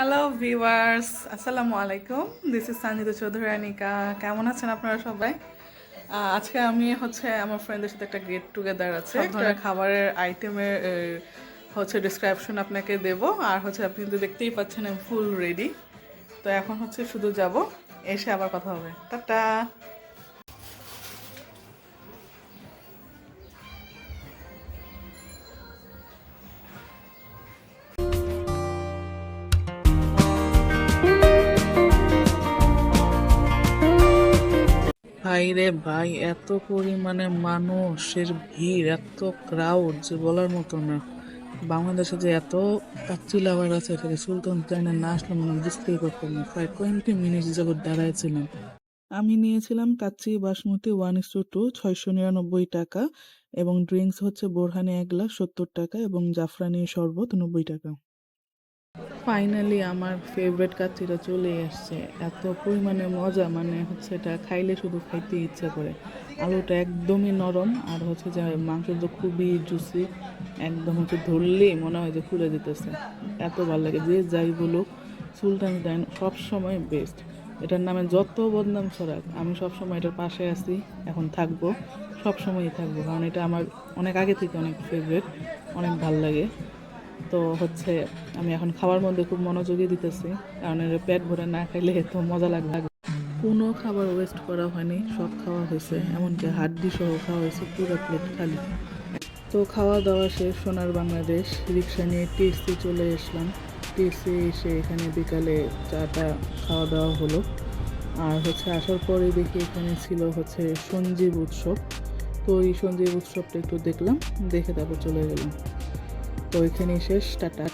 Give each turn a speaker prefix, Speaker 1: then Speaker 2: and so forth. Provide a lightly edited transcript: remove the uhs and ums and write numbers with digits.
Speaker 1: Hello viewers, আসসালামু আলাইকুম। This is Sanjita Chowdhury Anika. কেমন আছেন আপনারা সবাই? আজকে আমি আমার ফ্রেন্ডদের সাথে একটা গেট টুগেদার আছে। সব ধরনের খাবারের আইটেমের ডিসক্রিপশন আপনাকে দেব। আর আপনি তো দেখতেই পাচ্ছেন আমি ফুল রেডি। তো এখন শুধু যাব, এসে আবার কথা হবে। টাটা। ভাই রে ভাই, এত পরিমাণে মানুষের ভিড়, এত ক্রাউড যে বলার মতো না। বাংলাদেশে যে এত কাচ্চি লাভার আছে, সেটা সুলতান চায়না না আসলে মনে বুঝতেই পারতাম না। প্রায় 20 মিনিট যাবত দাঁড়াইছিলাম। আমি নিয়েছিলাম কাচ্চি বাসমতি 1:2, 699 টাকা, এবং ড্রিঙ্কস বোরহানি 1 গ্লাস 70 টাকা, এবং জাফরানি শরবত 90 টাকা। ফাইনালি আমার ফেভারিট কাচ্চিটা চলে আসছে। এত পরিমাণে মজা, এটা খাইলে শুধু খাইতে ইচ্ছা করে। আলুটা একদমই নরম, আর যে মাংস তো খুবই জুসি, একদম ধরলেই মনে হয় যে খুলে দিতেছে। এত ভালো লাগে, যে যাই বলুক সুলতান ডাইন সবসময় বেস্ট। এটার নামে যত বদনাম ছড়াক, আমি সবসময় এটার পাশে আছি, এখন থাকবো, সবসময়ই থাকবো, কারণ এটা আমার অনেক আগে থেকে অনেক ফেভারিট, অনেক ভাল লাগে। তো আমি এখন খাবার মধ্যে খুব মনোযোগী দিতেছি, কারণ এর পেট ভরে না খাইলে তো মজা লাগবে। কোনো খাবার ওয়েস্ট করা হয়নি, সব খাওয়া হয়েছে, এমনকি হাড্ডি সহ খাওয়া হয়েছে, পুরো প্লেট খালি। তো খাওয়া দাওয়া শেষ, সোনার বাংলাদেশ রিক্সা নিয়ে টিএসসি চলে আসলাম। টিএসসি এসে এখানে বিকালে চাটা খাওয়া দাওয়া হলো। আর আসার পরে দেখি এখানে ছিল সঞ্জীব উৎসব। তো এই সঞ্জীব উৎসবটা একটু দেখলাম, দেখে তারপর চলে গেলাম। তো এখানেই শেষ, টাটা।